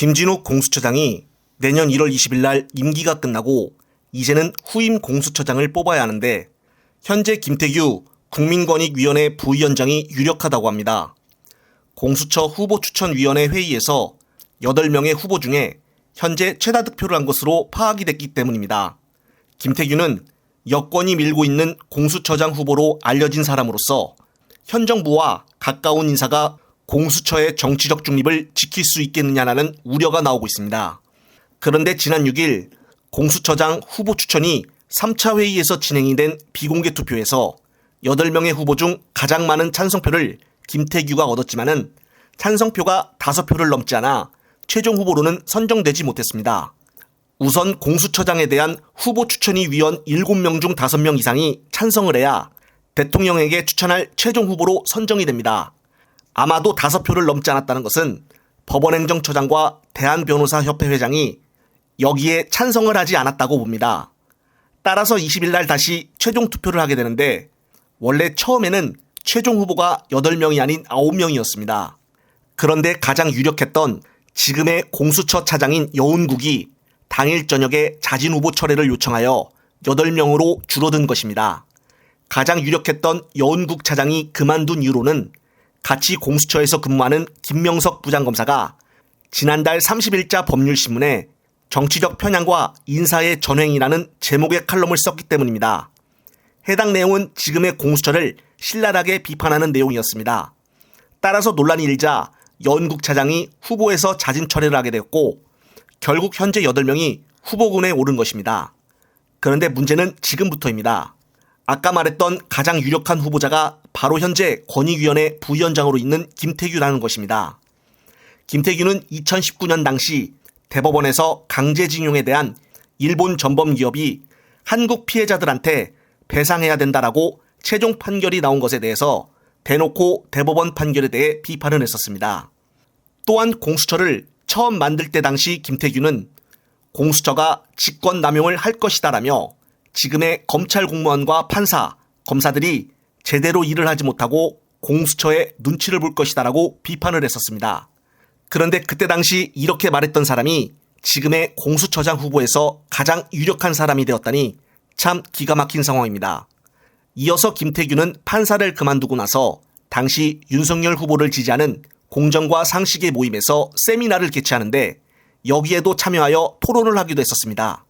김진욱 공수처장이 내년 1월 20일 날 임기가 끝나고 이제는 후임 공수처장을 뽑아야 하는데 현재 김태규 국민권익위원회 부위원장이 유력하다고 합니다. 공수처 후보추천위원회 회의에서 8명의 후보 중에 현재 최다 득표를 한 것으로 파악이 됐기 때문입니다. 김태규는 여권이 밀고 있는 공수처장 후보로 알려진 사람으로서 현 정부와 가까운 인사가 공수처의 정치적 중립을 지킬 수 있겠느냐라는 우려가 나오고 있습니다. 그런데 지난 6일 공수처장 후보 추천이 3차 회의에서 진행이 된 비공개 투표에서 8명의 후보 중 가장 많은 찬성표를 김태규가 얻었지만은 찬성표가 5표를 넘지 않아 최종 후보로는 선정되지 못했습니다. 우선 공수처장에 대한 후보 추천위 위원 7명 중 5명 이상이 찬성을 해야 대통령에게 추천할 최종 후보로 선정이 됩니다. 아마도 5표를 넘지 않았다는 것은 법원행정처장과 대한변호사협회 회장이 여기에 찬성을 하지 않았다고 봅니다. 따라서 20일 날 다시 최종 투표를 하게 되는데 원래 처음에는 최종 후보가 8명이 아닌 9명이었습니다. 그런데 가장 유력했던 지금의 공수처 차장인 여운국이 당일 저녁에 자진 후보 철회를 요청하여 8명으로 줄어든 것입니다. 가장 유력했던 여운국 차장이 그만둔 이유로는 같이 공수처에서 근무하는 김명석 부장검사가 지난달 30일자 법률신문에 정치적 편향과 인사의 전횡이라는 제목의 칼럼을 썼기 때문입니다. 해당 내용은 지금의 공수처를 신랄하게 비판하는 내용이었습니다. 따라서 논란이 일자 여운국 차장이 후보에서 자진 철회를 하게 됐고 결국 현재 8명이 후보군에 오른 것입니다. 그런데 문제는 지금부터입니다. 아까 말했던 가장 유력한 후보자가 바로 현재 권익위원회 부위원장으로 있는 김태규라는 것입니다. 김태규는 2019년 당시 대법원에서 강제징용에 대한 일본 전범기업이 한국 피해자들한테 배상해야 된다라고 최종 판결이 나온 것에 대해서 대놓고 대법원 판결에 대해 비판을 했었습니다. 또한 공수처를 처음 만들 때 당시 김태규는 공수처가 직권남용을 할 것이다라며 지금의 검찰 공무원과 판사, 검사들이 제대로 일을 하지 못하고 공수처의 눈치를 볼 것이다라고 비판을 했었습니다. 그런데 그때 당시 이렇게 말했던 사람이 지금의 공수처장 후보에서 가장 유력한 사람이 되었다니 참 기가 막힌 상황입니다. 이어서 김태규는 판사를 그만두고 나서 당시 윤석열 후보를 지지하는 공정과 상식의 모임에서 세미나를 개최하는데 여기에도 참여하여 토론을 하기도 했었습니다.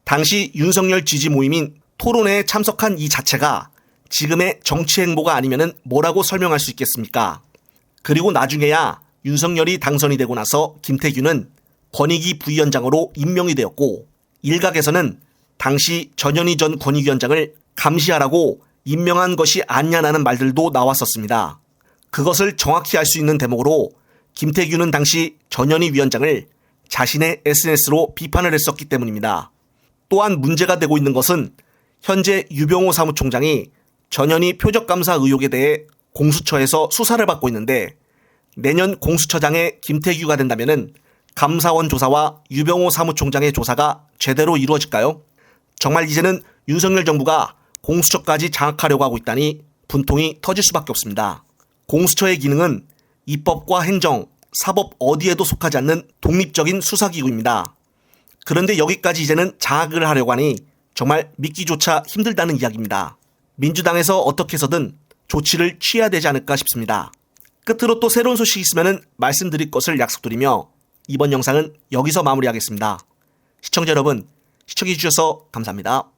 당시 윤석열 지지 모임인 토론회에 참석한 이 자체가 지금의 정치 행보가 아니면은 뭐라고 설명할 수 있겠습니까? 그리고 나중에야 윤석열이 당선이 되고 나서 김태규는 권익위 부위원장으로 임명이 되었고 일각에서는 당시 전현희 전 권익위원장을 감시하라고 임명한 것이 아니냐라는 말들도 나왔었습니다. 그것을 정확히 알 수 있는 대목으로 김태규는 당시 전현희 위원장을 자신의 SNS로 비판을 했었기 때문입니다. 또한 문제가 되고 있는 것은 현재 유병호 사무총장이 전현희 표적감사 의혹에 대해 공수처에서 수사를 받고 있는데 내년 공수처장의 김태규가 된다면 감사원 조사와 유병호 사무총장의 조사가 제대로 이루어질까요? 정말 이제는 윤석열 정부가 공수처까지 장악하려고 하고 있다니 분통이 터질 수밖에 없습니다. 공수처의 기능은 입법과 행정, 사법 어디에도 속하지 않는 독립적인 수사기구입니다. 그런데 여기까지 이제는 장악을 하려고 하니 정말 믿기조차 힘들다는 이야기입니다. 민주당에서 어떻게 해서든 조치를 취해야 되지 않을까 싶습니다. 끝으로 또 새로운 소식이 있으면 말씀드릴 것을 약속드리며 이번 영상은 여기서 마무리하겠습니다. 시청자 여러분, 시청해주셔서 감사합니다.